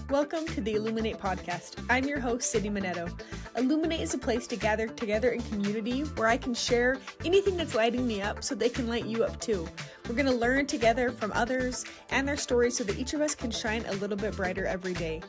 Welcome to the Illuminate podcast. I'm your host, Sydney Minetto. Illuminate is a place to gather together in community where I can share anything that's lighting me up so they can light you up too. We're going to learn together from others and their stories so that each of us can shine a little bit brighter every day.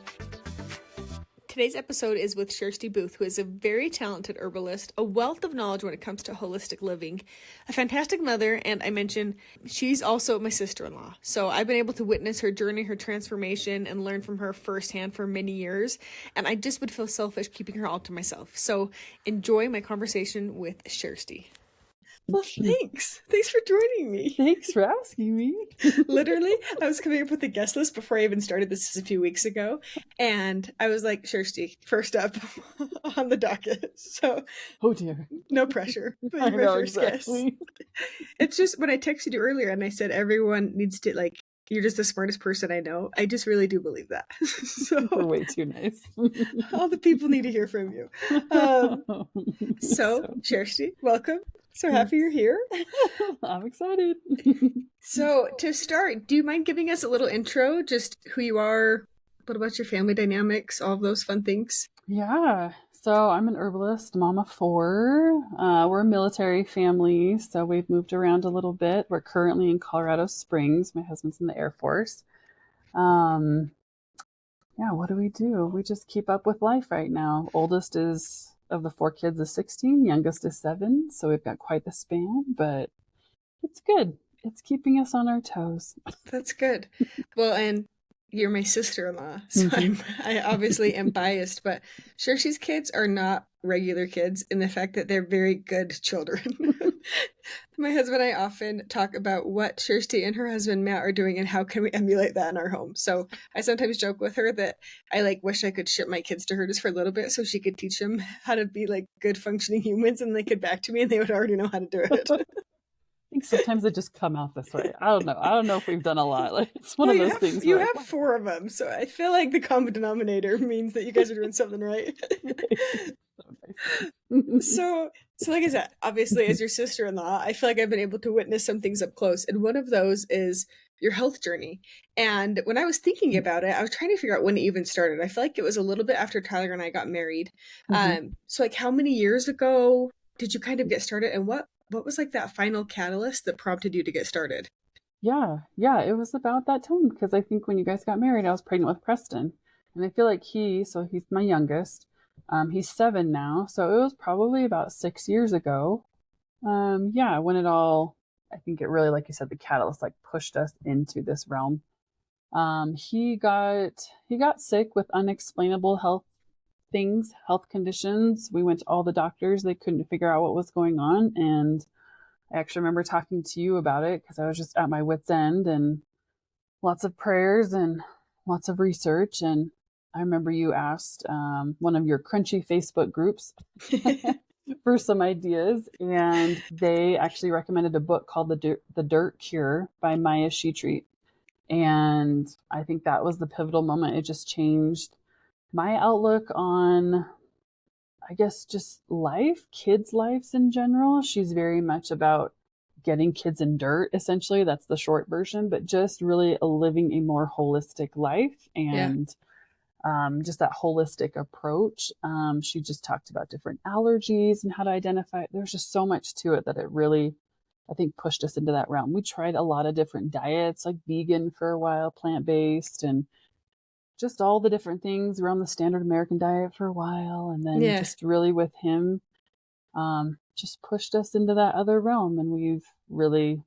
Today's episode is with Shersti Booth, who is a very talented herbalist, a wealth of knowledge when it comes to holistic living, a fantastic mother, and I mentioned she's also my sister-in-law. So I've been able to witness her journey, her transformation, and learn from her firsthand for many years, and I just would feel selfish keeping her all to myself. So enjoy my conversation with Shersti. Well, thanks. Thanks for joining me. Thanks for asking me. Literally, I was coming up with a guest list before I even started this a few weeks ago. And I was like, Shersti, first up on the docket. So, oh dear. No pressure. But you're my first guest. It's just when I texted you earlier and I said everyone needs to, like, you're just the smartest person I know. I just really do believe that. So you're way too nice. All the people need to hear from you. So, Shersti, welcome. So happy you're here. I'm excited. So to start, do you mind giving us a little intro, just who you are, what about your family dynamics, all of those fun things? Yeah. So I'm an herbalist, mom of four. We're a military family, so we've moved around a little bit. We're currently in Colorado Springs. My husband's in the Air Force. Yeah, what do? We just keep up with life right now. Oldest of the four kids is 16, youngest is 7, so we've got quite the span, but it's good. It's keeping us on our toes. That's good. Well, and you're my sister-in-law, so I obviously am biased, but Shersti's kids are not regular kids in the fact that they're very good children. My husband and I often talk about what Shersti and her husband Matt are doing and how can we emulate that in our home. So I sometimes joke with her that I wish I could ship my kids to her just for a little bit so she could teach them how to be like good functioning humans, and they could back to me and they would already know how to do it. I think sometimes they just come out this way. I don't know if we've done a lot. Like, it's one of those things. You have 4 of them, so I feel like the common denominator means that you guys are doing something right. So like I said, obviously as your sister-in-law, I feel like I've been able to witness some things up close, and one of those is your health journey. And when I was thinking about it, I was trying to figure out when it even started. I feel like it was a little bit after Tyler and I got married. So like how many years ago did you kind of get started, and what was like that final catalyst that prompted you to get started? Yeah, it was about that time, because I think when you guys got married, I was pregnant with Preston, and I feel like he's my youngest. He's 7 now, so it was probably about 6 years ago. When it all, I think it really, like you said, the catalyst like pushed us into this realm. He got sick with unexplainable health conditions. We went to all the doctors. They couldn't figure out what was going on. And I actually remember talking to you about it because I was just at my wit's end, and lots of prayers and lots of research. And I remember you asked one of your crunchy Facebook groups for some ideas, and they actually recommended a book called The Dirt Cure by Maya Sheetreat. And I think that was the pivotal moment. It just changed my outlook on, I guess, just life, kids' lives in general. She's very much about getting kids in dirt, essentially. That's the short version, but just really living a more holistic life and just that holistic approach. She just talked about different allergies and how to identify it. There's just so much to it that it really, I think, pushed us into that realm. We tried a lot of different diets, like vegan for a while, plant-based, and just all the different things around the standard American diet for a while. And then just really with him, just pushed us into that other realm. And we've really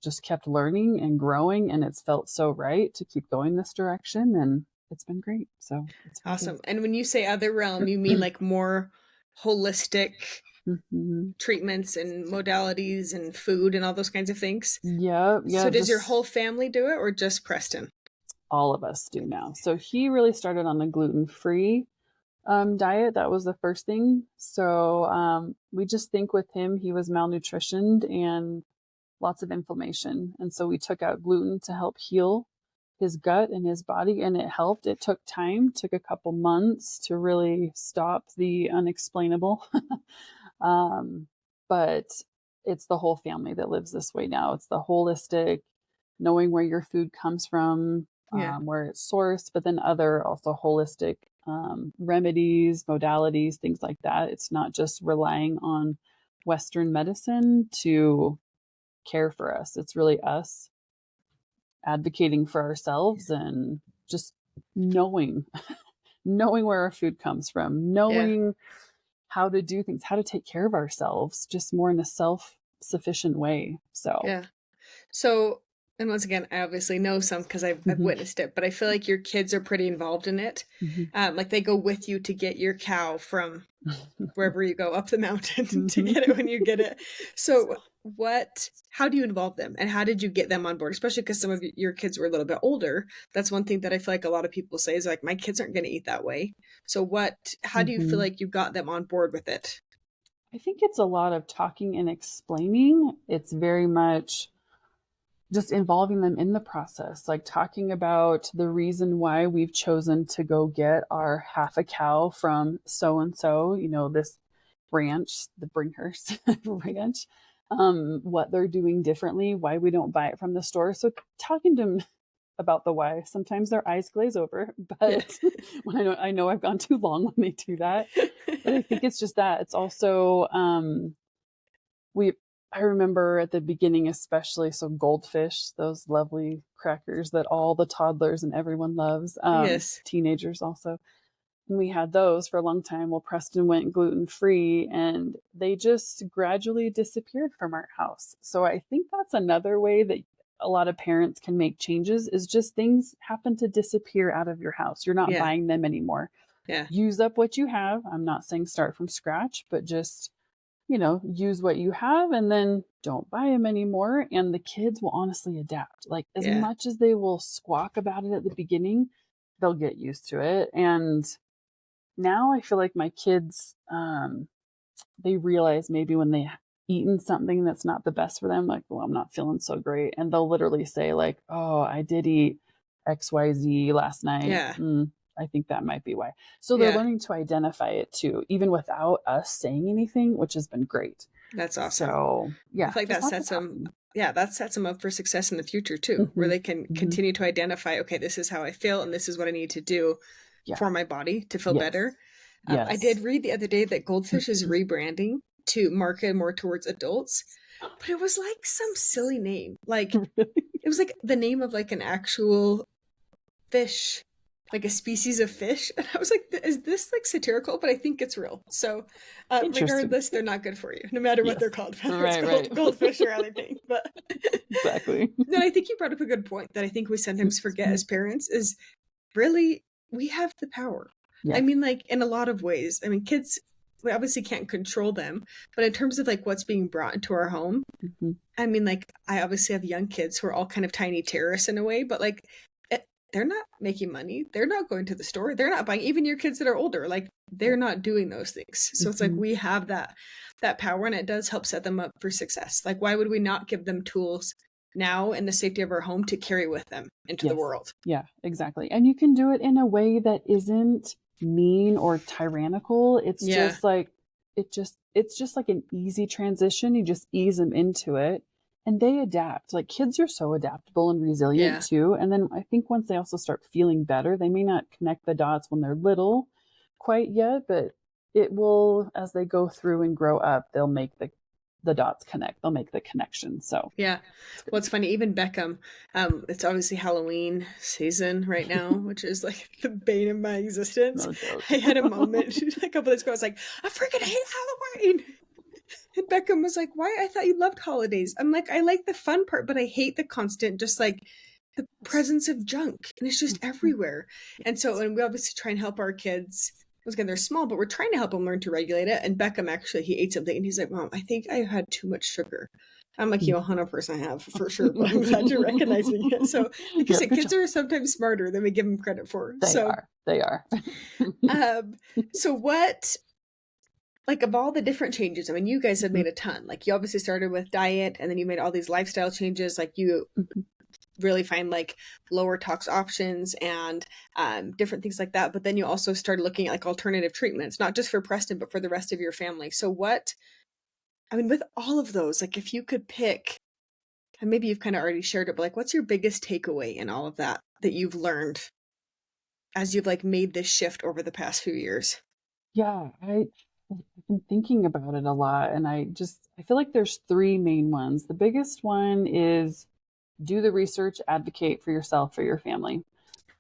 just kept learning and growing, and it's felt so right to keep going this direction. And it's been great. So it's awesome. And when you say other realm, you mean like more holistic treatments and modalities and food and all those kinds of things? Yeah. So does your whole family do it, or just Preston? All of us do now. So he really started on the gluten-free diet. That was the first thing. So we just think with him, he was malnutritioned and lots of inflammation. And so we took out gluten to help heal his gut and his body, and it helped. It took time, took a couple months to really stop the unexplainable. But it's the whole family that lives this way now. It's the holistic, knowing where your food comes from, Yeah. where it's sourced, but then other also holistic remedies, modalities, things like that. It's not just relying on Western medicine to care for us. It's really us advocating for ourselves and just knowing knowing where our food comes from, Yeah. knowing how to do things, how to take care of ourselves, just more in a self-sufficient way. So, Yeah. So, and once again, I obviously know some because I've mhm, witnessed it, but I feel like your kids are pretty involved in it. mhm, Like they go with you to get your cow from wherever you go up the mountain to mhm. get it when you get it. So, how do you involve them and how did you get them on board? Especially because some of your kids were a little bit older. That's one thing that I feel like a lot of people say is like, my kids aren't going to eat that way. So, how do you feel Mhm. like you got them on board with it? I think it's a lot of talking and explaining. It's very much just involving them in the process, like talking about the reason why we've chosen to go get our half a cow from so and so, this ranch, the Bringhurst ranch, what they're doing differently, why we don't buy it from the store. So talking to them about the why. Sometimes their eyes glaze over, Yeah. but when I know I've gone too long when they do that. But I think it's just that. It's also we I remember at the beginning especially, so goldfish, those lovely crackers that all the toddlers and everyone loves, Yes. teenagers also. And we had those for a long time. Well, Preston went gluten free and they just gradually disappeared from our house. So I think that's another way that a lot of parents can make changes is just things happen to disappear out of your house. You're not Yeah. buying them anymore. Yeah. Use up what you have. I'm not saying start from scratch, but just use what you have and then don't buy them anymore. And the kids will honestly adapt. Like, as Yeah. much as they will squawk about it at the beginning, they'll get used to it. And now I feel like my kids, they realize maybe when they eaten something that's not the best for them, like, well, I'm not feeling so great. And they'll literally say, like, oh, I did eat XYZ last night. Yeah. I think that might be why. So they're Yeah. learning to identify it too, even without us saying anything, which has been great. That's awesome. So I yeah, feel like just that lots of sets them, talking. yeah, that sets them up for success in the future too, where Hmm. they can Hmm. continue to identify, okay, this is how I feel and this is what I need to do Yeah. for my body to feel Yes. better. I Yes. did read the other day that Goldfish is rebranding to market more towards adults, but it was like some silly name. Like Really it was like the name of like an actual fish, like a species of fish. And I was like, is this like satirical? But I think it's real. So, interesting. regardless, they're not good for you, no matter what they're Yes. called, whether it's Right. called Right. goldfish or anything. But Exactly. no, I think you brought up a good point that I think we sometimes forget as parents is really we have the power. I Yeah. mean, like in a lot of ways. I mean, kids, we obviously can't control them, but in terms of like what's being brought into our home, Hmm. I mean, like, I obviously have young kids who are all kind of tiny terrorists in a way, but like, they're not making money. They're not going to the store. They're not buying. Even your kids that are older, like, they're not doing those things. So it's like Hmm. we have that power, and it does help set them up for success. Like, why would we not give them tools now in the safety of our home to carry with them into the Yes. world? Yeah, exactly. And you can do it in a way that isn't mean or tyrannical. Yeah, It's just like an easy transition. You just ease them into it and they adapt. Like, kids are so adaptable and resilient yeah, too. And then I think once they also start feeling better, they may not connect the dots when they're little quite yet, but it will, as they go through and grow up, they'll make the dots connect. They'll make the connection. So yeah. it's Well, great. it's funny. Even Beckham, it's obviously Halloween season right now, which is like the bane of my existence. No joke. I had a moment a couple days ago. I was like, I freaking hate Halloween. And Beckham was like, "Why? I thought you loved holidays." I'm like, "I like the fun part, but I hate the constant, just like the presence of junk, and it's just everywhere." And so, and we obviously try and help our kids. Once again, they're small, but we're trying to help them learn to regulate it. And Beckham actually, he ate something, and he's like, "Mom, I think I had too much sugar." I'm like, "You 100% have for sure," but I'm glad you're recognizing it. So, like you Yeah, said, good kids job. are sometimes smarter than we give them credit for. They So, are. They are. um, so what like of all the different changes, I mean, you guys have Mhm, made a ton. Like you obviously started with diet and then you made all these lifestyle changes. Like you mhm. really find like lower tox options and different things like that. But then you also started looking at like alternative treatments, not just for Preston, but for the rest of your family. So I mean, with all of those, like if you could pick, and maybe you've kind of already shared it, but like what's your biggest takeaway in all of that? that you've learned as you've like made this shift over the past few years? Yeah, I've been thinking about it a lot, and I feel like there's three main ones. The biggest one is do the research, advocate for yourself, for your family.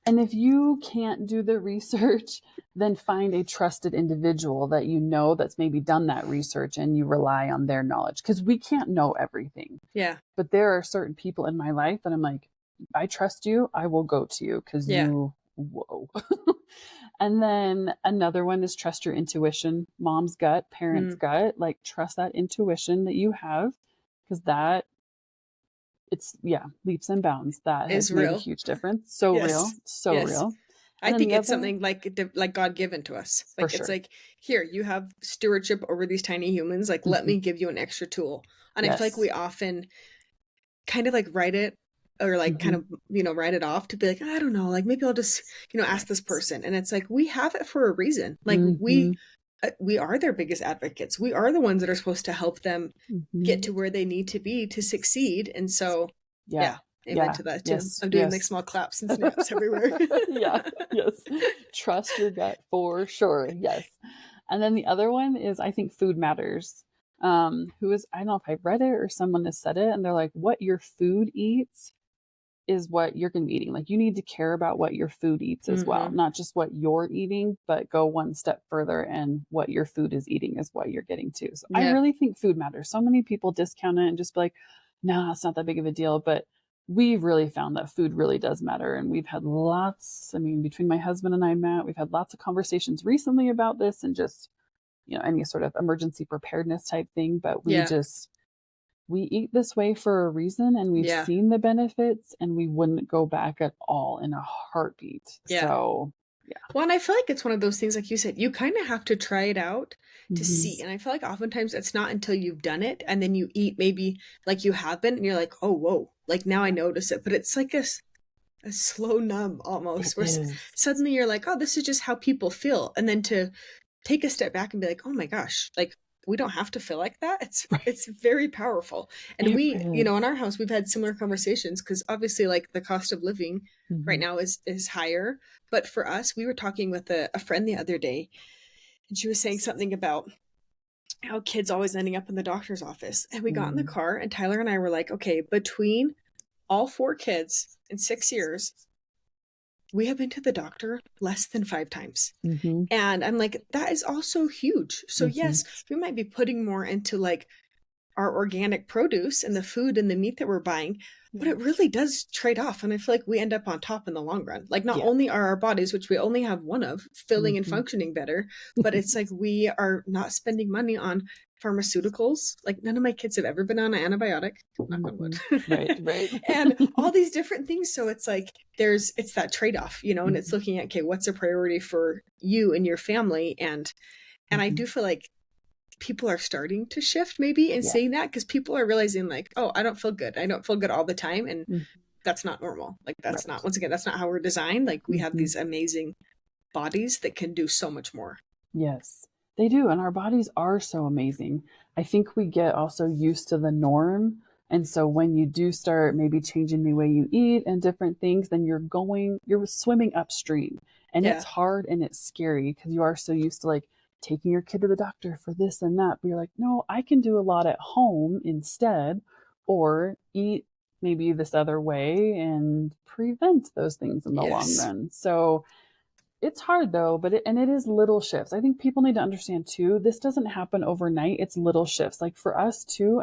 And if you can't do the research, then find a trusted individual that you know that's maybe done that research and you rely on their knowledge, because we can't know everything. Yeah. But there are certain people in my life that I'm like, I trust you, I will go to you because Yeah. whoa. And then another one is trust your intuition, mom's gut, parents' gut, like trust that intuition that you have, because it's leaps and bounds. That has Is made a real. huge difference. So real, Yes. so Yes. real. I And then think the it's other, something like God given to us. For Like it's sure. like, here, you have stewardship over these tiny humans. Like, let me give you an extra tool. And I feel like Yes. we often kind of like write it or like kind of, write it off to be like, I don't know, like maybe I'll just, ask this person. And it's like, we have it for a reason. Like we are their biggest advocates. We are the ones that are supposed to help them get to where they need to be to succeed. And so, yeah. Amen to that too. Yes. I'm doing like small claps and snaps everywhere. Yes. Trust your gut for sure. Yes. And then the other one is, I think food matters. I don't know if I've read it or someone has said it, and they're like, what your food eats is what you're going to be eating. Like, you need to care about what your food eats as well, not just what you're eating, but go one step further, and what your food is eating is what you're getting to. So I really think food matters. So many people discount it and just be like, nah, it's not that big of a deal. But we've really found that food really does matter. And we've had between my husband and I, Matt, we've had lots of conversations recently about this, and just, any sort of emergency preparedness type thing. But we eat this way for a reason, and we've seen the benefits, and we wouldn't go back at all in a heartbeat. So, yeah. Well, and I feel like it's one of those things, like you said, you kind of have to try it out to see. And I feel like oftentimes it's not until you've done it and then you eat maybe like you have been and you're like, oh, whoa, like now I notice it. But it's like a slow numb almost, where suddenly you're like, oh, this is just how people feel. And then to take a step back and be like, oh my gosh, like we don't have to feel like that. It's very powerful. And in our house, we've had similar conversations, because obviously like the cost of living right now is higher. But for us, we were talking with a friend the other day, and she was saying something about how kids always ending up in the doctor's office. And we got in the car, and Tyler and I were like, okay, between all 4 kids in 6 years, we have been to the doctor less than 5 times. And I'm like, that is also huge. So yes, we might be putting more into like our organic produce and the food and the meat that we're buying, but it really does trade off. And I feel like we end up on top in the long run. Like, not only are our bodies, which we only have one of, filling and functioning better, but it's like we are not spending money on pharmaceuticals. Like, none of my kids have ever been on an antibiotic. Knock on wood. Right. And all these different things. So it's like it's that trade-off, and it's looking at, okay, what's a priority for you and your family? And I do feel like people are starting to shift maybe in saying that, because people are realizing like, oh, I don't feel good. I don't feel good all the time. And that's not normal. Like, that's not, once again, that's not how we're designed. Like, we have these amazing bodies that can do so much more. Yes, they do. And our bodies are so amazing. I think we get also used to the norm. And so when you do start maybe changing the way you eat and different things, then you're swimming upstream, and it's hard and it's scary, because you are so used to like taking your kid to the doctor for this and that. But you're like, no, I can do a lot at home instead, or eat maybe this other way and prevent those things in the long run. So it's hard though, but it is little shifts. I think people need to understand too, this doesn't happen overnight. It's little shifts. Like for us too,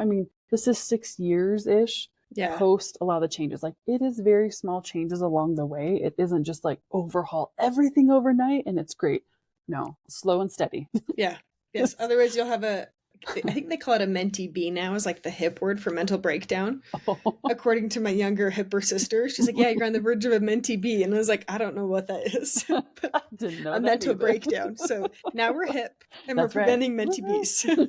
this is 6 years-ish post a lot of the changes. Like, it is very small changes along the way. It isn't just like overhaul everything overnight and it's great. No, slow and steady. Yes. Otherwise you'll have I think they call it a mentee B now, is like the hip word for mental breakdown. According to my younger, hipper sister, she's like, yeah, you're on the verge of a mentee B. And I was like, I don't know what that is. I didn't know a mental breakdown. So now we're hip and we're preventing mentee Bs.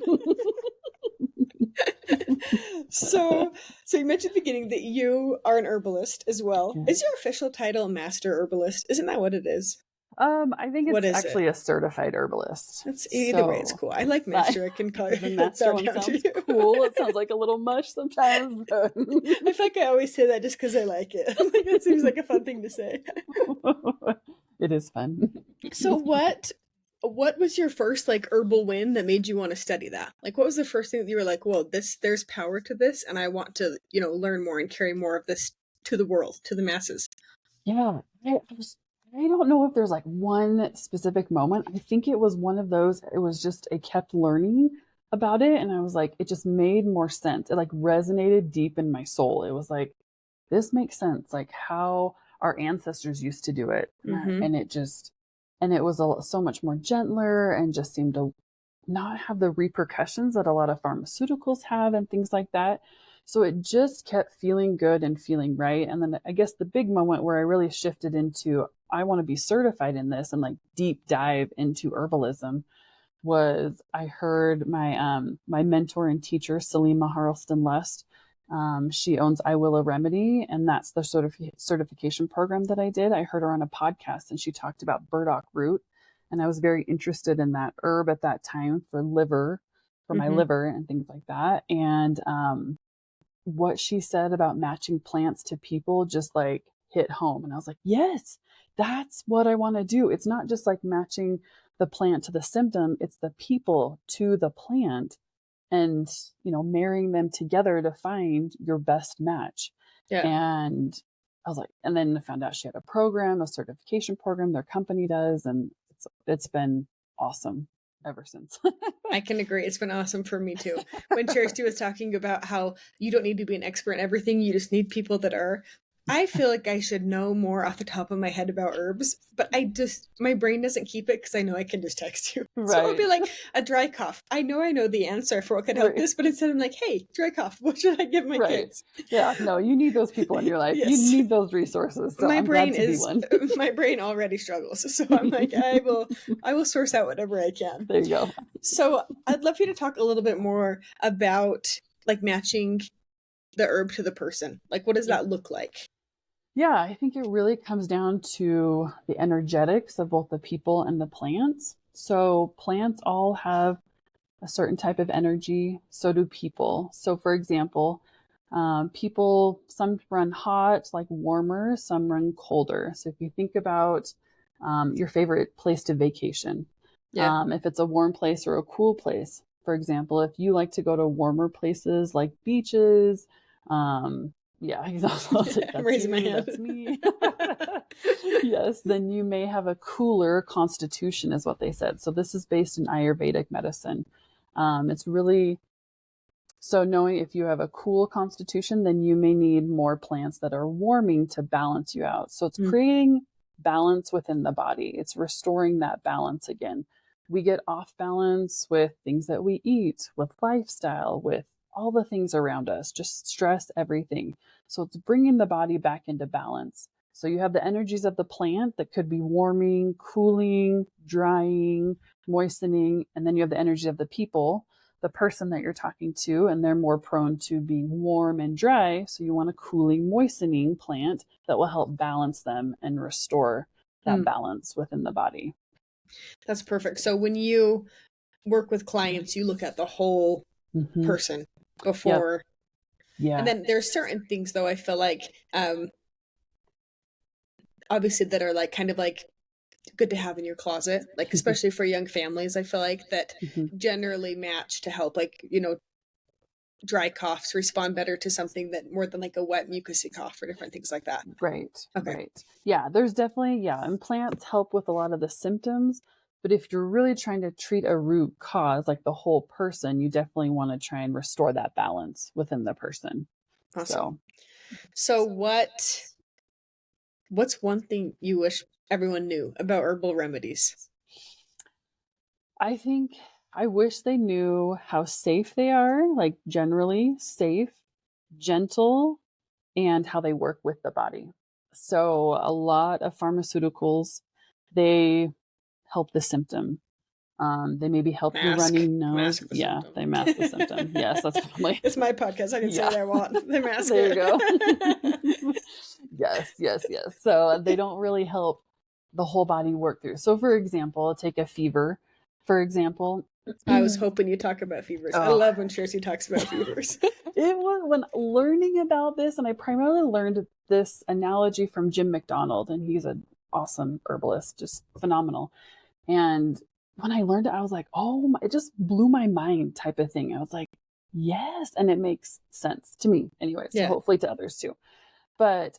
So you mentioned at the beginning that you are an herbalist as well. Is your official title master herbalist? Isn't that what it is? I think What it's is actually it? a certified herbalist. That's either way, it's So cool. I like master. I can call the it master that one down to sounds you. cool. It sounds like a little much sometimes, but I feel like I always say that just because I like it. Like it seems like a fun thing to say. it is fun. So what was your first like herbal win that made you want to study that? Like what was the first thing that you were like, "Whoa, there's power to this and I want to, learn more and carry more of this to the world, to the masses." Yeah, I don't know if there's like one specific moment. I think it was one of those. It was just I kept learning about it, and I was like, it just made more sense. It like resonated deep in my soul. It was like, this makes sense, like how our ancestors used to do it, Mhm. and it was so much more gentler, and just seemed to not have the repercussions that a lot of pharmaceuticals have and things like that. So it just kept feeling good and feeling right. And then I guess the big moment where I really shifted into, I want to be certified in this and like deep dive into herbalism was I heard my mentor and teacher, Salima Harleston Lust. She owns I Will a Remedy, and that's the sort of certification program that I did. I heard her on a podcast, and she talked about burdock root, and I was very interested in that herb at that time for my Mhm. liver and things like that. And what she said about matching plants to people just like hit home. And I was like, yes, that's what I want to do. It's not just like matching the plant to the symptom, it's the people to the plant and, marrying them together to find your best match. Yeah. And I was like, and then I found out she had a certification program their company does. And it's been awesome ever since. I can agree. It's been awesome for me too. When Shersti was talking about how you don't need to be an expert in everything, you just need people that are. I feel like I should know more off the top of my head about herbs, but my brain doesn't keep it because I know I can just text you. So it'll be Right. like a dry cough. I know the answer for what could help Right. this, but instead I'm like, hey, dry cough, what should I give my Right. kids? Yeah. No, you need those people in your life. You Yes. need those resources. So I'm glad to be one. My brain already struggles. So I'm like, I will source out whatever I can. There you go. So I'd love you to talk a little bit more about like matching the herb to the person. Like, what does that look like? Yeah, I think it really comes down to the energetics of both the people and the plants. So plants all have a certain type of energy. So do people. So for example, people, some run hot, like warmer, some run colder. So if you think about your favorite place to vacation, Yeah. if it's a warm place or a cool place, for example, if you like to go to warmer places like beaches, yeah, I'm raising my hand. that's me. Yes, then you may have a cooler constitution, is what they said. So this is based in Ayurvedic medicine. It's really so knowing if you have a cool constitution, then you may need more plants that are warming to balance you out. So it's creating balance within the body. It's restoring that balance again. We get off balance with things that we eat, with lifestyle, with all the things around us, just stress, everything. So it's bringing the body back into balance. So you have the energies of the plant that could be warming, cooling, drying, moistening, and then you have the energy of the people, the person that you're talking to, and they're more prone to being warm and dry. So you want a cooling, moistening plant that will help balance them and restore that balance within the body. That's perfect. So when you work with clients, you look at the whole person before. Yep. Yeah. And then there's certain things though, I feel like, obviously that are like kind of like good to have in your closet, like especially for young families. I feel like that generally match to help, like, dry coughs respond better to something that more than like a wet mucousy cough or different things like that. Right. Okay. Right. Yeah, there's definitely, and plants help with a lot of the symptoms. But if you're really trying to treat a root cause, like the whole person, you definitely want to try and restore that balance within the person. Awesome. So what's one thing you wish everyone knew about herbal remedies? I wish they knew how safe they are, like generally safe, gentle, and how they work with the body. So a lot of pharmaceuticals, they help the symptom. They maybe help your runny nose. Symptom. They mask the symptom. Yes, that's probably. It's my podcast. I can say what I want. They mask there you go. Yes. So they don't really help, the whole body work through. So for example, take a fever, for example. I was hoping you talk about fevers. I love when Shersti talks about fevers. It was when learning about this, and I primarily learned this analogy from Jim McDonald, and he's an awesome herbalist, just phenomenal. And when I learned it, I was like, oh, it just blew my mind type of thing. I was like, yes. And it makes sense to me anyway. So hopefully to others too. But,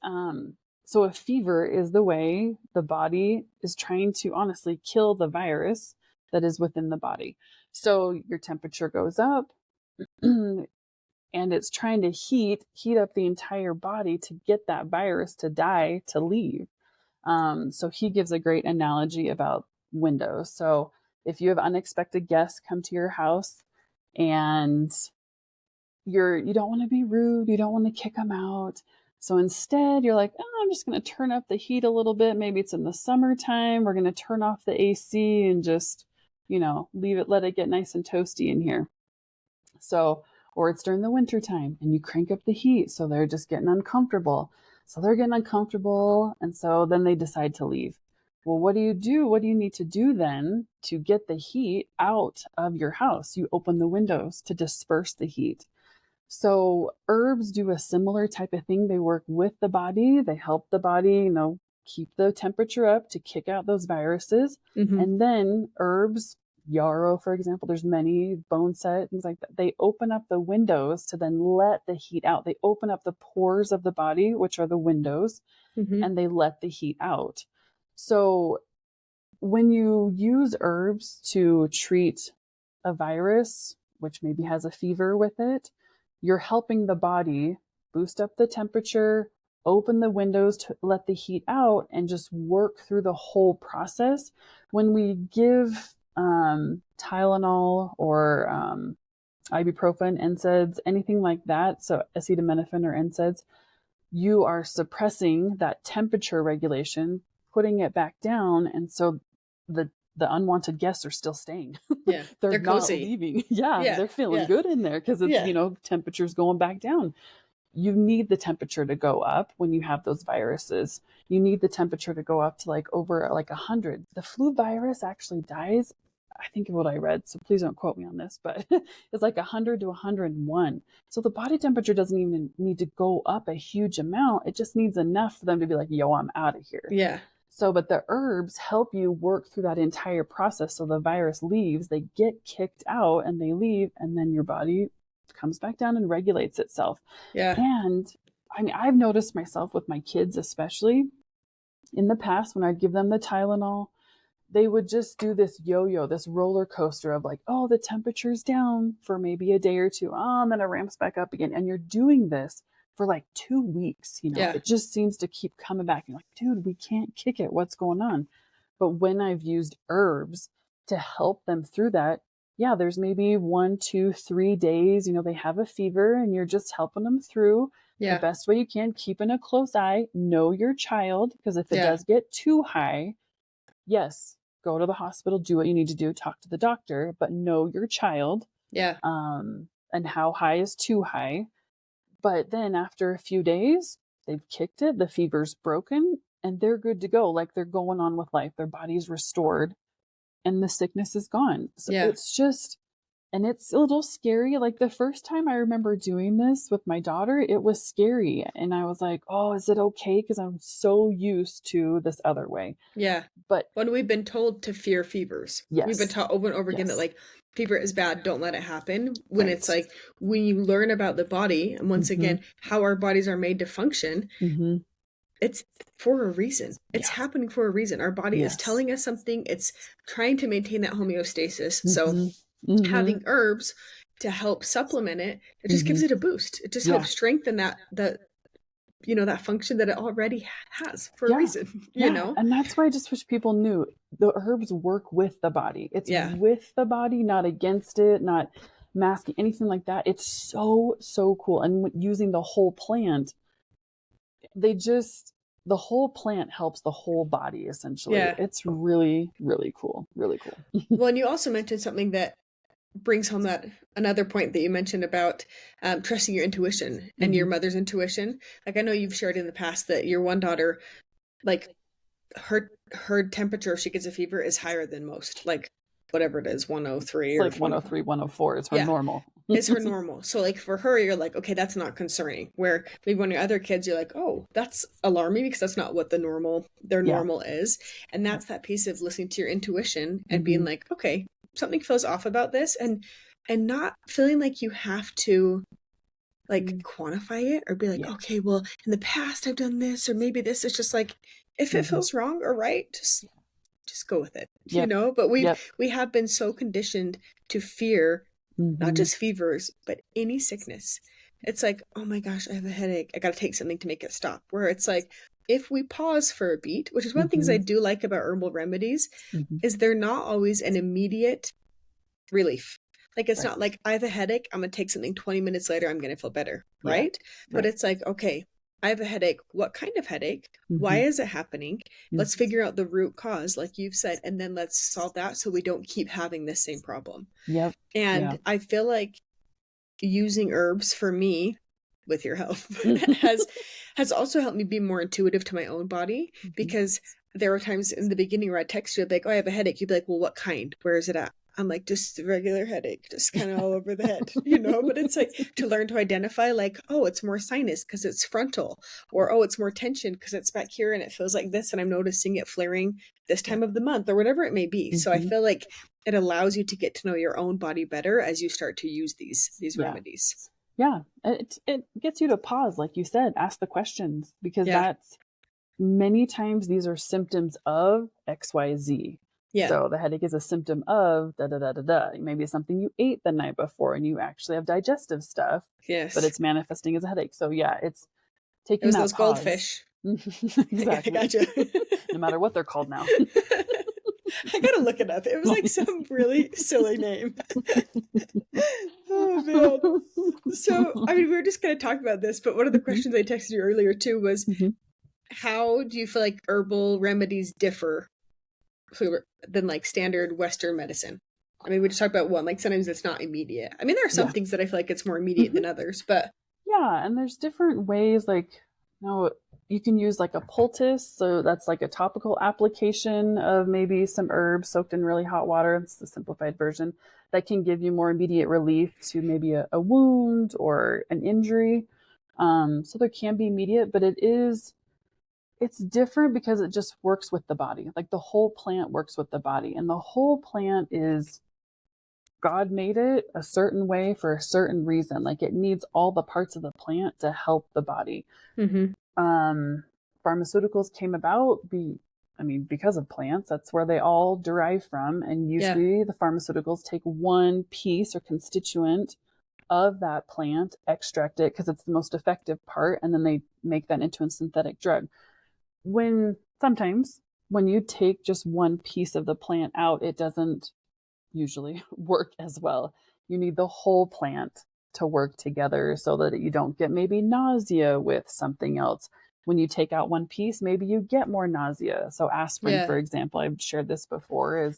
so a fever is the way the body is trying to honestly kill the virus that is within the body. So your temperature goes up and it's trying to heat up the entire body to get that virus to die, to leave. So he gives a great analogy about windows. So if you have unexpected guests come to your house and you don't want to be rude, you don't want to kick them out. So instead you're like, oh, I'm just going to turn up the heat a little bit. Maybe it's in the summertime. We're going to turn off the AC and just, leave it, let it get nice and toasty in here. So, or it's during the winter time and you crank up the heat. So they're just getting uncomfortable. So they're getting uncomfortable. And so then they decide to leave. Well, what do you do? What do you need to do then to get the heat out of your house? You open the windows to disperse the heat. So herbs do a similar type of thing. They work with the body. They help the body, keep the temperature up to kick out those viruses. Mm-hmm. And then herbs, yarrow, for example, there's many, bone set, things like that. They open up the windows to then let the heat out. They open up the pores of the body, which are the windows, mm-hmm. and they let the heat out. So when you use herbs to treat a virus, which maybe has a fever with it, you're helping the body boost up the temperature, open the windows to let the heat out, and just work through the whole process. When we give Tylenol or ibuprofen, NSAIDs, anything like that, so acetaminophen or NSAIDs, you are suppressing that temperature regulation, putting it back down, and so the unwanted guests are still staying. Yeah, they're not cozy. leaving. Yeah, they're feeling good in there because it's temperature's going back down. You need the temperature to go up when you have those viruses. You need the temperature to go up to over 100. The flu virus actually dies, I think of what I read, so please don't quote me on this, but it's 100 to 101. So the body temperature doesn't even need to go up a huge amount. It just needs enough for them to be like, yo, I'm out of here. Yeah. So, but the herbs help you work through that entire process. So the virus leaves, they get kicked out and they leave, and then your body comes back down and regulates itself. Yeah. And I mean, I've noticed myself with my kids, especially in the past, when I'd give them the Tylenol, they would just do this yo-yo, this roller coaster of oh, the temperature's down for maybe a day or two. Oh, and then it ramps back up again. And you're doing this for 2 weeks, It just seems to keep coming back. You're like, dude, we can't kick it. What's going on? But when I've used herbs to help them through that, there's maybe 1, 2, 3 days, they have a fever and you're just helping them through the best way you can, keeping a close eye, know your child, because if it does get too high, yes, go to the hospital, do what you need to do, talk to the doctor, but know your child. Yeah. And how high is too high. But then after a few days, they've kicked it, the fever's broken, and they're good to go. They're going on with life. Their body's restored and the sickness is gone. So it's just, and it's a little scary. The first time I remember doing this with my daughter, it was scary. And I was like, oh, is it okay? Because I'm so used to this other way. Yeah. But when we've been told to fear fevers, we've been taught over and over again that fever is bad, don't let it happen. When it's when you learn about the body, and once again, how our bodies are made to function, it's for a reason. It's happening for a reason. Our body is telling us something. It's trying to maintain that homeostasis. So having herbs to help supplement it, it just gives it a boost. It just helps strengthen that function that it already has for a reason, you know? And that's why I just wish people knew the herbs work with the body. It's with the body, not against it, not masking, anything like that. It's so, so cool. And using the whole plant, the whole plant helps the whole body, essentially. Yeah. It's really, really cool. Really cool. Well, and you also mentioned something that brings home that another point that you mentioned about trusting your intuition and your mother's intuition. I know you've shared in the past that your one daughter, her her temperature, if she gets a fever, is higher than most, like whatever it is, 103 It's or like 103, 104 is her normal. Is her normal. So like for her, you're like, okay, that's not concerning. Where maybe when your other kids, you're like, oh, that's alarming because that's not what their normal is. And that's that piece of listening to your intuition and being like, okay, something feels off about this, and not feeling like you have to like quantify it or be like, okay, well, in the past I've done this, or maybe this is just like, if it feels wrong or right, just go with it, you know. But we have been so conditioned to fear not just fevers, but any sickness. It's like, oh my gosh, I have a headache, I gotta take something to make it stop. Where it's like, if we pause for a beat, which is one of the things I do like about herbal remedies, is they're not always an immediate relief. Like, it's not like, I have a headache, I'm gonna take something, 20 minutes later I'm gonna feel better, right? But it's like, okay, I have a headache. What kind of headache? Why is it happening? Let's figure out the root cause, like you've said, and then let's solve that so we don't keep having this same problem. And I feel like using herbs for me, with your help, has also helped me be more intuitive to my own body, because there were times in the beginning where I text you like, oh, I have a headache. You'd be like, well, what kind? Where is it at? I'm like, just a regular headache, just kind of all over the head, you know. But it's like to learn to identify, like, oh, it's more sinus because it's frontal, or oh, it's more tension because it's back here and it feels like this, and I'm noticing it flaring this time of the month, or whatever it may be. So I feel like it allows you to get to know your own body better as you start to use these remedies. It gets you to pause, like you said, ask the questions, because that's many times these are symptoms of XYZ. So the headache is a symptom of da da da da da. Maybe it's something you ate the night before and you actually have digestive stuff. But it's manifesting as a headache. So it's taking that those pause. Goldfish. Exactly. I gotcha. No matter what they're called now. I gotta look it up. It was like some really silly name. Oh man. So I mean, we were just gonna talk about this, but one of the questions I texted you earlier too was, how do you feel like herbal remedies differ than like standard Western medicine? I mean, we just talked about one, like sometimes it's not immediate. I mean, there are some things that I feel like it's more immediate than others, but and there's different ways. Like, you can use like a poultice, so that's like a topical application of maybe some herbs soaked in really hot water. It's the simplified version that can give you more immediate relief to maybe a wound or an injury. So there can be immediate, but it's different because it just works with the body. Like the whole plant works with the body, and the whole plant is, God made it a certain way for a certain reason. Like it needs all the parts of the plant to help the body. Pharmaceuticals came about because of plants. That's where they all derive from. And usually the pharmaceuticals take one piece or constituent of that plant, extract it because it's the most effective part, and then they make that into a synthetic drug. Sometimes when you take just one piece of the plant out, it doesn't usually work as well. You need the whole plant to work together so that you don't get maybe nausea with something else. When you take out one piece, maybe you get more nausea. So aspirin, for example, I've shared this before,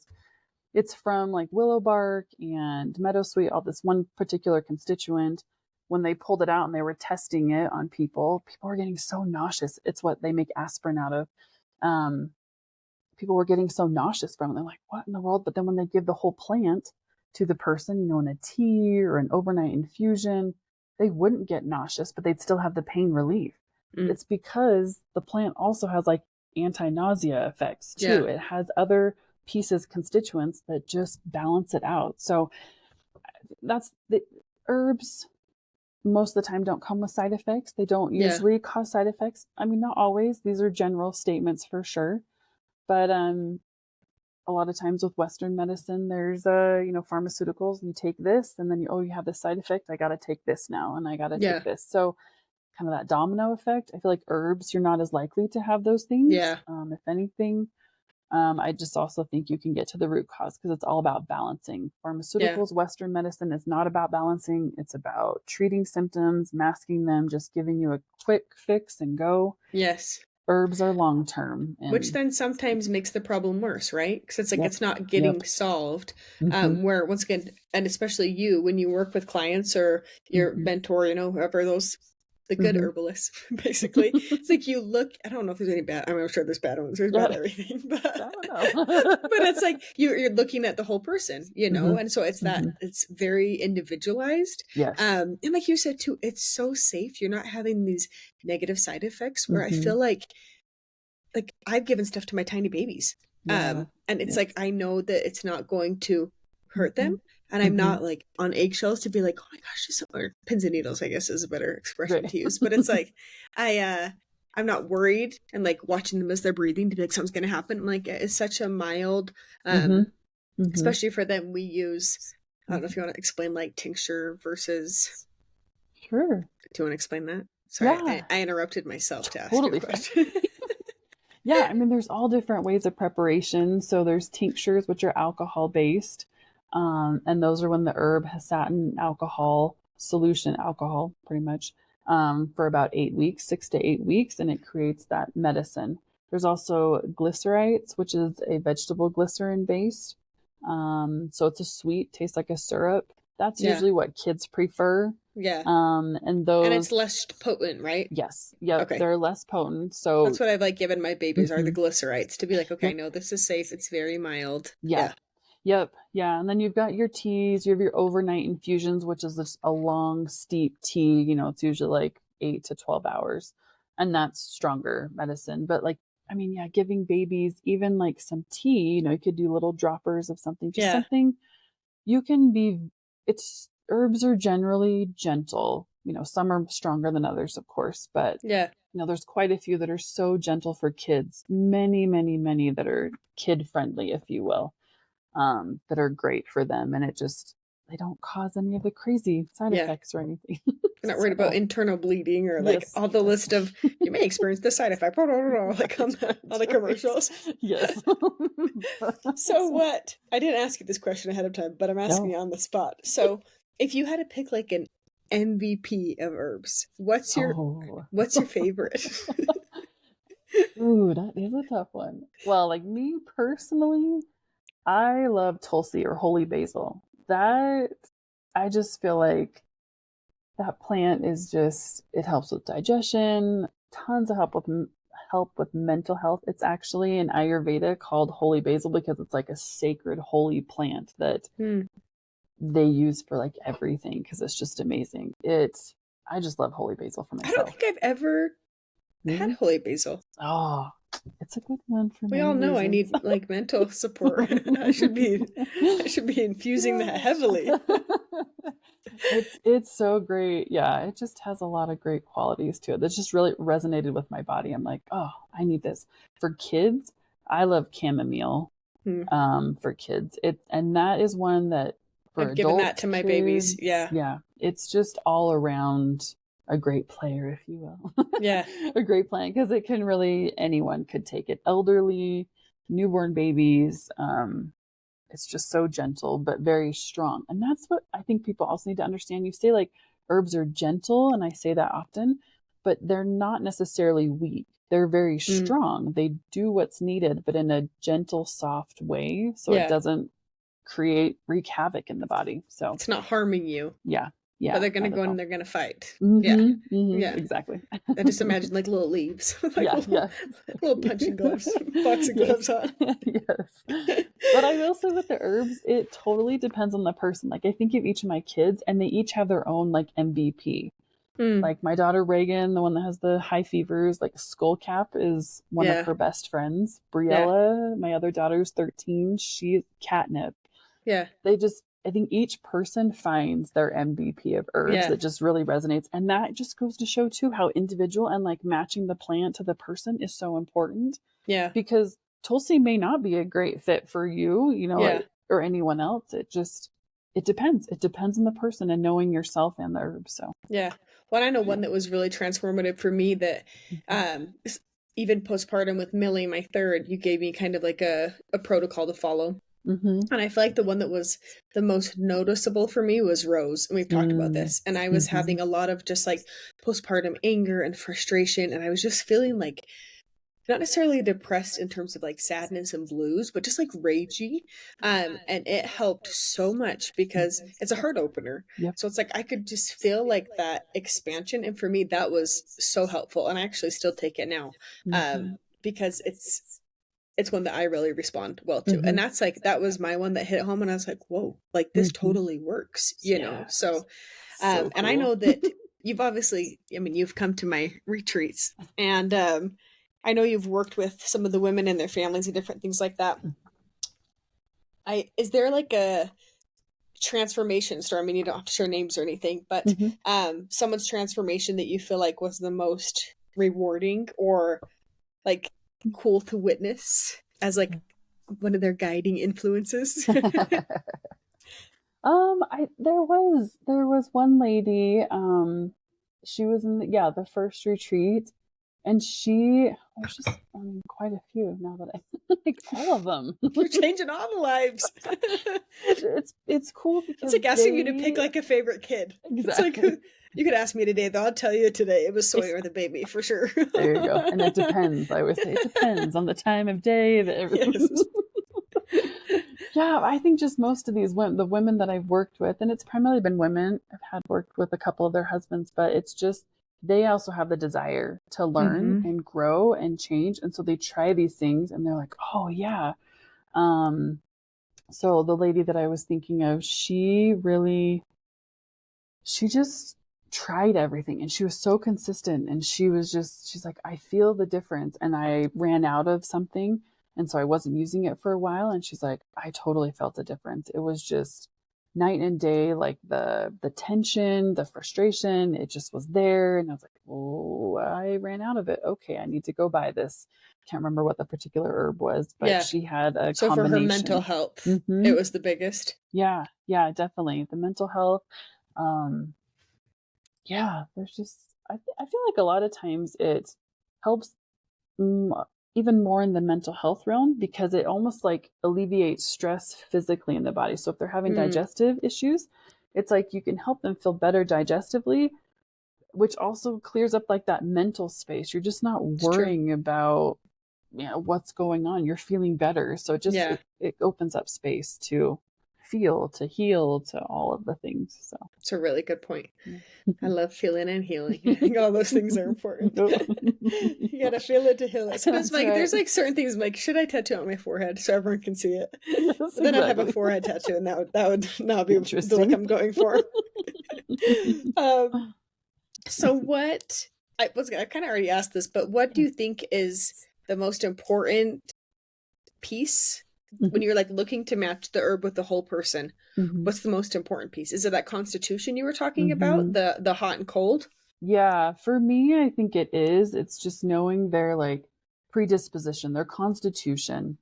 it's from like willow bark and meadowsweet, all this one particular constituent. When they pulled it out and they were testing it on people were getting so nauseous. It's what they make aspirin out of. People were getting so nauseous from it. They're like, what in the world? But then when they give the whole plant to the person, in a tea or an overnight infusion, they wouldn't get nauseous, but they'd still have the pain relief. It's because the plant also has like anti-nausea effects too. It has other constituents that just balance it out. So that's the herbs most of the time don't come with side effects. They don't usually cause side effects. I mean, not always. These are general statements for sure. But a lot of times with Western medicine, there's pharmaceuticals. You take this and then you have this side effect. I got to take this now, and I got to take this. So kind of that domino effect. I feel like herbs, you're not as likely to have those things. If anything, I just also think you can get to the root cause because it's all about balancing. Pharmaceuticals, Western medicine is not about balancing. It's about treating symptoms, masking them, just giving you a quick fix and go. Herbs are long-term. Which then sometimes makes the problem worse, right? Because it's like it's not getting solved. Where, once again, and especially you, when you work with clients or your mentor, whoever those the good Mhm. herbalist, basically. It's like you look, I don't know if there's any bad, I'm sure there's bad ones, there's bad everything, I but don't know. it's like you're looking at the whole person, you know, Mhm. and so it's that Mhm. it's very individualized. Yes. And like you said too, it's so safe. You're not having these negative side effects where I Mhm. feel like I've given stuff to my tiny babies. Yeah. And it's like Yes. I know that it's not going to hurt them. Mhm. And I'm Mhm. not like on eggshells to be like, oh my gosh, this or pins and needles, I guess is a better expression Right. to use. But it's like I'm not worried and like watching them as they're breathing to be like something's gonna happen. Like it's such a mild, Mhm. Mhm. especially for them we use I don't know if Mhm. you want to explain like tincture versus Sure. do you want to explain that? Sorry, Yeah. I interrupted myself to ask you a Totally fine. question. Yeah, I mean, there's all different ways of preparation. So there's tinctures, which are alcohol based, and those are when the herb has sat in alcohol solution, alcohol pretty much, for about 8 weeks, 6 to 8 weeks, and it creates that medicine. There's also glycerites, which is a vegetable glycerin based. So it's a sweet, tastes like a syrup. That's Yeah. usually what kids prefer. Yeah. And And it's those, less potent, right? yes, yep, Okay. they're less potent. That's So, what I've like given my babies are the mhm, glycerites to be like, okay, yep. no, this is safe. It's very mild. Yeah. Yeah. Yep. Yeah. And then you've got your teas, you have your overnight infusions, which is just a long, steep tea. It's usually like 8 to 12 hours. And that's stronger medicine. But like, I mean, yeah, giving babies even like some tea, you could do little droppers of something, just Yeah. something you can be. Herbs are generally gentle. Some are stronger than others, of course, but Yeah. there's quite a few that are so gentle for kids. Many, many, many that are kid friendly, if you will, that are great for them. And they don't cause any of the crazy side Yeah. effects or anything. You're not worried about So, internal bleeding or like yes, all the yes. list of you may experience this side effect, like on Right, all the right, commercials. right. Yes. So So, what? I didn't ask you this question ahead of time, but I'm asking no. you on the spot. So if you had to pick like an MVP of herbs, Oh. what's your favorite? Ooh, that is a tough one. Well, like me personally, I love Tulsi or holy basil. That I just feel like that plant is it helps with digestion, tons of help with mental health. It's actually in Ayurveda called holy basil because it's like a sacred holy plant that Hmm. they use for like everything because it's just amazing. I just love holy basil for I don't myself. think I've ever had Really? holy basil. Oh, it's a good one for We all many know I reasons. need like mental support. I should be infusing that heavily. It's so great. Yeah, it just has a lot of great qualities to it. That just really resonated with my body. I'm like, oh, I need this. For kids, I love chamomile. Hmm. For kids. And that is one that for I've given that adults, to my babies. kids, Yeah. yeah, it's just all around a great player, if you will. Yeah. A great plant because it can really anyone could take it. Elderly, newborn babies. It's just so gentle but very strong. And that's what I think people also need to understand. You say like herbs are gentle, and I say that often, but they're not necessarily weak. They're very Mm. strong. They do what's needed, but in a gentle, soft way. So it Yeah. doesn't wreak havoc in the body. So It's not harming you, yeah, but yeah, they're gonna not go at in all. and they're gonna fight. Yeah. Yeah. Exactly. I just imagine like little leaves, like Yeah, yeah, little exactly. punching gloves, boxing gloves Yes, on. yes. But I will say with the herbs, it totally depends on the person. Like I think of each of my kids, and they each have their own like MVP. Mm. Like my daughter Reagan, the one that has the high fevers, like skullcap is one of Yeah. her best friends. Yeah. Briella, my other daughter's 13, she's catnip. Yeah. I think each person finds their MVP of herbs Yeah. that just really resonates. And that just goes to show too how individual and like matching the plant to the person is so important Yeah. because Tulsi may not be a great fit for you, Yeah. or anyone else. It depends. It depends on the person and knowing yourself and the herbs. So Yeah. Well, I know yeah. one that was really transformative for me that even postpartum with Millie, my third, you gave me kind of like a protocol to follow. Mm-hmm. And I feel like the one that was the most noticeable for me was Rose. And we've talked about this. And I was Mm-hmm. having a lot of just like postpartum anger and frustration. And I was just feeling like not necessarily depressed in terms of like sadness and blues, but just like ragey. And it helped so much because it's a heart opener. Yep. So it's like I could just feel like that expansion. And for me, that was so helpful. And I actually still take it now. Mm-hmm. Because it's one that I really respond well to. Mm-hmm. And that's like that was my one that hit home and I was like, whoa, like this Mm-hmm. totally works, you know. Yeah. So So and I cool. know that you've obviously, I mean, you've come to my retreats and I know you've worked with some of the women and their families and different things like that. Is there like a transformation story? I mean, you don't have to share names or anything, but Mm-hmm. someone's transformation that you feel like was the most rewarding or like cool to witness as like one of their guiding influences. There was one lady, she was in the first retreat, and there's just quite a few now that I like all of them. We're changing all the lives. It's cool It's because like asking you to pick like a favorite kid. Exactly. It's like you could ask me today, though. I'll tell you today it was Sawyer the baby for sure. There you go. And it depends. I always say it depends on the time of day that everything. Yes. Yeah, I think just most of these women, the women that I've worked with, and it's primarily been women. I've had worked with a couple of their husbands, but it's just they also have the desire to learn and grow and change, and so they try these things, and they're like, "Oh yeah." So the lady that I was thinking of, she just tried everything, and she was so consistent, and she's like, I feel the difference, and I ran out of something, and so I wasn't using it for a while, and she's like, I totally felt a difference. It was just night and day, like the tension, the frustration, it just was there, and I was like, oh, I ran out of it. Okay, I need to go buy this. Can't remember what the particular herb was, but she had a so combination. For her mental health, it was the biggest. Yeah, definitely. The mental health. There's just, I feel like a lot of times it helps even more in the mental health realm because it almost like alleviates stress physically in the body. So if they're having digestive issues, it's like you can help them feel better digestively, which also clears up like that mental space. You're just not worrying about what's going on. You're feeling better. So it just it opens up space to feel, to heal, to all of the things. So it's a really good point. I love feeling and healing. I think all those things are important. You gotta feel it to heal it. Sometimes like there's like certain things I'm like, should I tattoo it on my forehead so everyone can see it? Yes, but then I'd have a forehead tattoo, and that would not be the look I'm going for. So what I kind of already asked this, but what do you think is the most important piece when you're like looking to match the herb with the whole person? What's the most important piece? Is it that constitution you were talking about, the hot and cold? Yeah, for me, I think it is. It's just knowing their like predisposition, their constitution,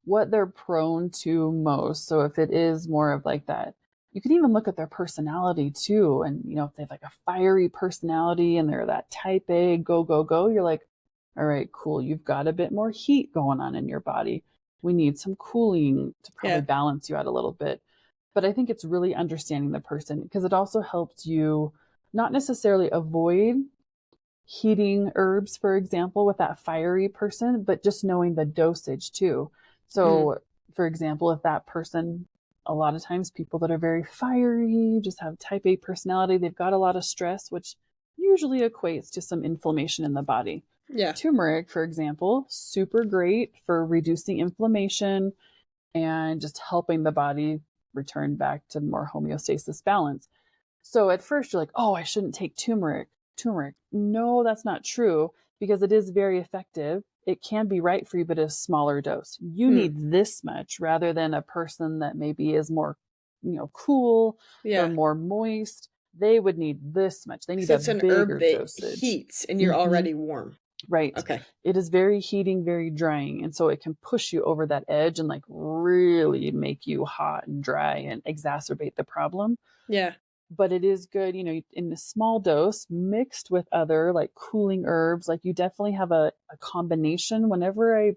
what they're prone to most. So if it is more of like that, you can even look at their personality too. And if they have like a fiery personality and they're that type A, go, go, go, you're like, all right, cool. You've got a bit more heat going on in your body. We need some cooling to probably balance you out a little bit. But I think it's really understanding the person because it also helps you not necessarily avoid heating herbs, for example, with that fiery person, but just knowing the dosage too. So, for example, if that person, a lot of times people that are very fiery, just have type A personality, they've got a lot of stress, which usually equates to some inflammation in the body. Yeah. Turmeric, for example, super great for reducing inflammation and just helping the body return back to more homeostasis balance. So at first you're like, oh, I shouldn't take turmeric. No, that's not true because it is very effective. It can be right for you, but a smaller dose. You need this much rather than a person that maybe is more, cool or more moist. They would need this much. They need a bigger dosage. Heats and you're already warm. Right. Okay. It is very heating, very drying. And so it can push you over that edge and like really make you hot and dry and exacerbate the problem. Yeah. But it is good, in a small dose mixed with other like cooling herbs. Like you definitely have a combination. Whenever I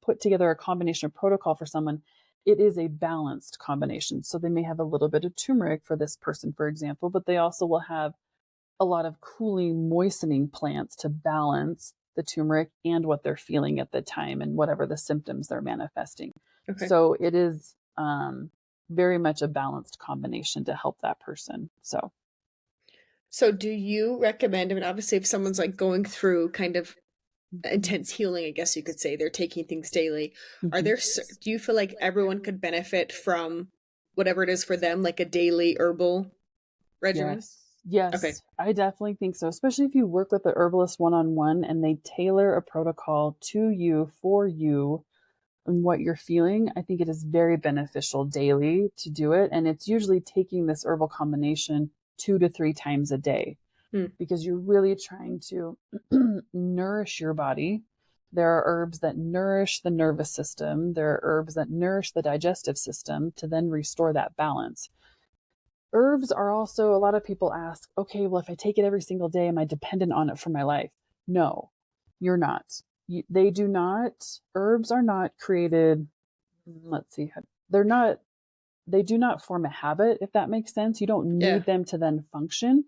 put together a combination of protocol for someone, it is a balanced combination. So they may have a little bit of turmeric for this person, for example, but they also will have a lot of cooling, moistening plants to balance the turmeric and what they're feeling at the time and whatever the symptoms they're manifesting. Okay. So it is very much a balanced combination to help that person. So do you recommend, I mean, obviously if someone's like going through kind of intense healing, I guess you could say, they're taking things daily, are there, do you feel like everyone could benefit from whatever it is for them, like a daily herbal regimen? Yes. Okay. I definitely think so. Especially if you work with the herbalist one-on-one and they tailor a protocol to you, for you, and what you're feeling. I think it is very beneficial daily to do it. And it's usually taking this herbal combination 2 to 3 times a day because you're really trying to nourish your body. There are herbs that nourish the nervous system. There are herbs that nourish the digestive system to then restore that balance. Herbs are also, a lot of people ask, okay, well, if I take it every single day, am I dependent on it for my life? No, you're not. They do not, herbs are not created, let's see, they do not form a habit, if that makes sense. You don't need them to then function,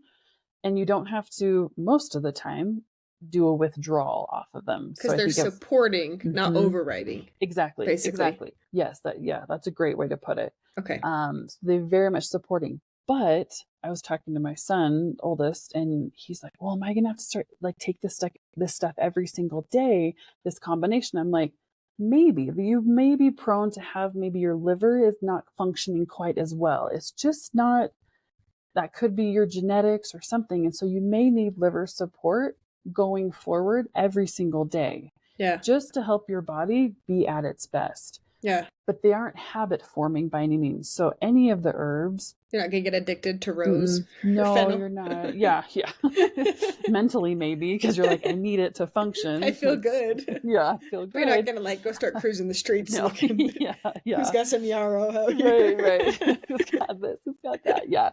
and you don't have to, most of the time, do a withdrawal off of them. Because they're supporting, not overriding. Exactly. Basically. Exactly. Yes. That's a great way to put it. Okay. So they're very much supporting. But I was talking to my son, oldest, and he's like, well, am I going to have to start take this stuff every single day, this combination? I'm like, maybe you may be prone to have, maybe your liver is not functioning quite as well. It's just not, that could be your genetics or something. And so you may need liver support going forward every single day. Yeah. Just to help your body be at its best. Yeah. But they aren't habit forming by any means. So any of the herbs, you're not going to get addicted to rose. No, you're not. Yeah. Mentally, maybe, because you're like, I need it to function. I feel good. Yeah, I feel good. But you're not going to go start cruising the streets looking. Yeah. Who's got some yarrow out here? Right. Who's got this? Who's got that? Yeah.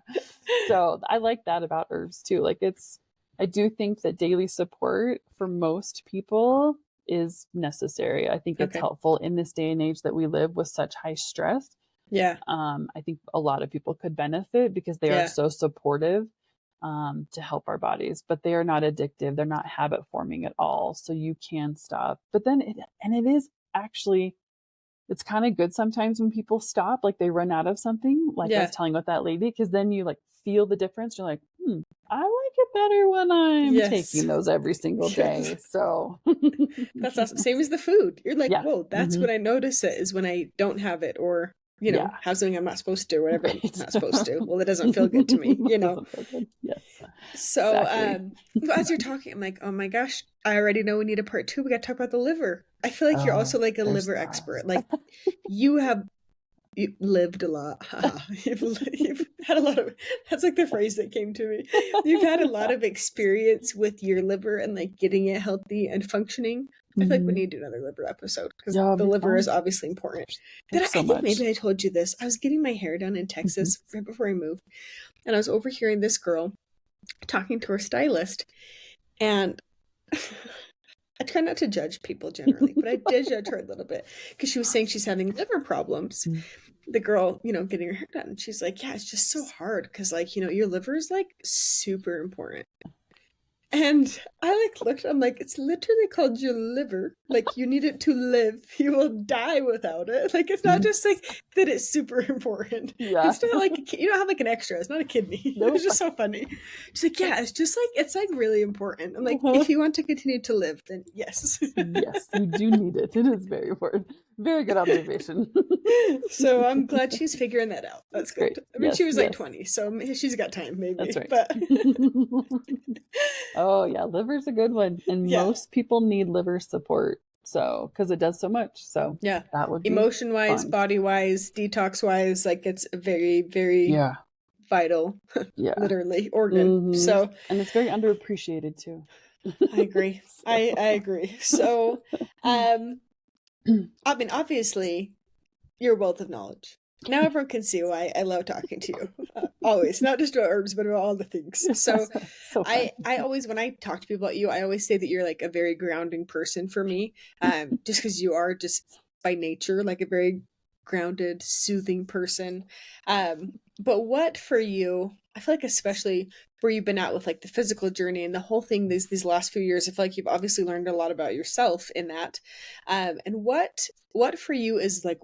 So I like that about herbs too. I do think that daily support for most people is necessary. I think it's helpful in this day and age that we live with such high stress. Yeah. I think a lot of people could benefit because they are so supportive to help our bodies, but they are not addictive. They're not habit forming at all. So you can stop. But then it is actually, it's kind of good sometimes when people stop, they run out of something, I was telling with that lady, because then you feel the difference. You're like, I like it better when I'm taking those every single day. So that's awesome. Same as the food. You're like, whoa, that's when I notice it, is when I don't have it, or have something I'm not supposed to, or whatever I'm not supposed to. Well, it doesn't feel good to me, Yes. So as you're talking, I'm like, oh my gosh, I already know we need a part 2. We got to talk about the liver. I feel like you're also a liver expert. You've lived a lot. You've had a lot of, that's the phrase that came to me. You've had a lot of experience with your liver and getting it healthy and functioning. I feel like we need to do another liver episode, because the liver is obviously important. But I think maybe I told you this. I was getting my hair done in Texas right before I moved, and I was overhearing this girl talking to her stylist, and I try not to judge people generally, but I did judge her a little bit, because she was saying she's having liver problems. The girl, getting her hair done, she's like, yeah, it's just so hard, because your liver is super important. And I looked, I'm like, it's literally called your liver. You need it to live. You will die without it. It's not just that it's super important. Yeah. It's not you don't have an extra. It's not a kidney. Nope. It was just so funny. She's like, yeah, it's just it's really important. I'm like, if you want to continue to live, then yes. Yes, you do need it. It is very important. Very good observation. So I'm glad she's figuring that out. That's good. Great. I mean, she was 20, so she's got time, maybe. That's right. But oh yeah, liver's a good one, and most people need liver support. So, because it does so much. So yeah, that would be emotion wise, fun. body wise, detox wise, it's very, very vital. Literally organ. So, and it's very underappreciated too. I agree. I agree. So, I mean, obviously, you're a wealth of knowledge. Now everyone can see why I love talking to you. Always, not just about herbs, but about all the things. So I always, when I talk to people about you, I always say that you're a very grounding person for me. Just because you are just by nature, a very grounded, soothing person. But what for you, I feel like especially where you've been at with like the physical journey and the whole thing these last few years, I feel like you've obviously learned a lot about yourself in that. And what for you is like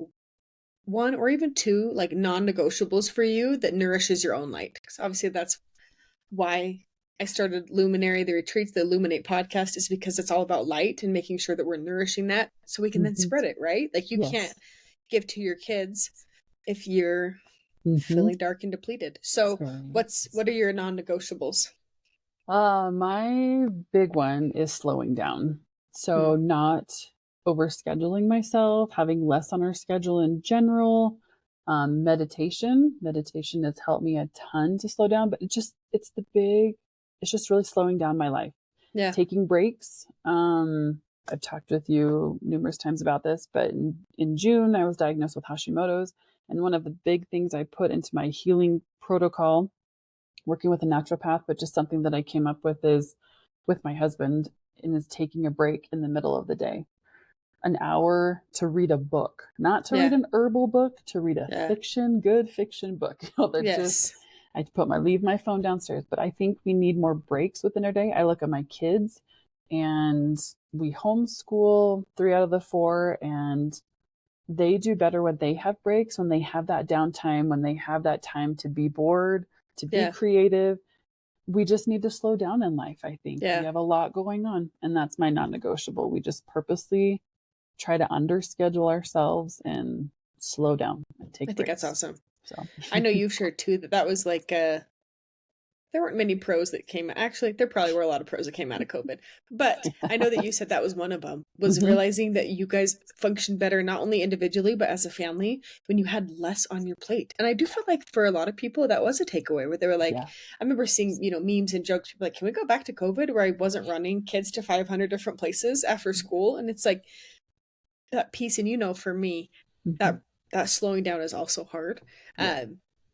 one or even two like non-negotiables for you that nourishes your own light? Because obviously that's why I started Luminary, the retreats, the Illuminate podcast, is because it's all about light and making sure that we're nourishing that so we can then Mm-hmm. spread it, right? Like you can't Yes. give to your kids if you're Mm-hmm. feeling dark and depleted. So what are your non-negotiables? My big one is slowing down. Hmm. So not overscheduling myself, having less on our schedule in general. Meditation has helped me a ton to slow down, but it's just really slowing down my life. Yeah. Taking breaks. I've talked with you numerous times about this, but in June, I was diagnosed with Hashimoto's. And one of the big things I put into my healing protocol, working with a naturopath, but just something that I came up with is with my husband, and is taking a break in the middle of the day. An hour to read a book, not to read Yeah. an herbal book, to read a Yeah. good fiction book. Yes. I leave my phone downstairs, but I think we need more breaks within our day. I look at my kids, and we homeschool 3 out of the 4, and they do better when they have breaks, when they have that downtime, when they have that time to be bored, to be Yeah. creative. We just need to slow down in life, I think. Yeah. We have a lot going on, and that's my non-negotiable. We just purposely try to underschedule ourselves and slow down and take I think breaks. that's awesome. So I know you've shared too that was like there weren't many pros that came. Actually, there probably were a lot of pros that came out of COVID. But I know that you said that was one of them, was realizing that you guys functioned better, not only individually, but as a family when you had less on your plate. And I do feel like for a lot of people, that was a takeaway where they were like, yeah. I remember seeing, memes and jokes, people like, can we go back to COVID where I wasn't running kids to 500 different places after school? And it's like that piece. And for me, that slowing down is also hard. Yeah.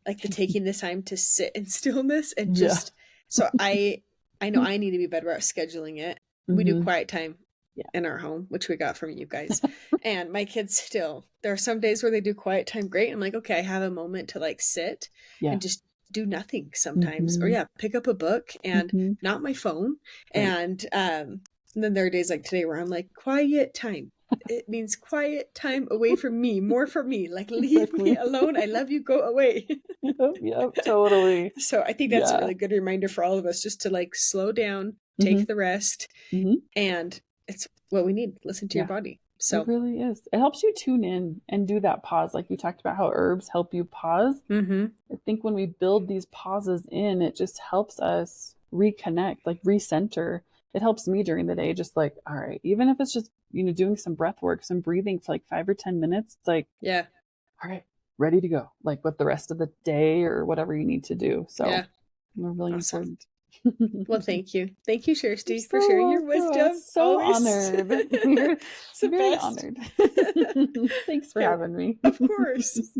Like the taking the time to sit in stillness and Yeah. just so I know I need to be better at scheduling it. We do quiet time Yeah. in our home, which we got from you guys. And my kids still, there are some days where they do quiet time great. I'm like, okay, I have a moment to like sit Yeah. and just do nothing sometimes. Or pick up a book and not my phone. Right. And then there are days like today where I'm like, quiet time. It means quiet time away from me, more for me. Like, leave me alone. I love you. Go away. Yep, totally. So I think that's a really good reminder for all of us, just to like slow down, take the rest, and it's what we need. Listen to your body. So it really is. It helps you tune in and do that pause. Like you talked about how herbs help you pause. I think when we build these pauses in, it just helps us reconnect, like recenter. It helps me during the day, just like, all right, even if it's just, doing some breath work, some breathing for like 5 or 10 minutes, it's like, yeah, all right, ready to go, like with the rest of the day or whatever you need to do. So we're really important. Well, thank you. Thank you, Shersti, for sharing your wisdom. So honored. We're very honored. Thanks for having me. Of course.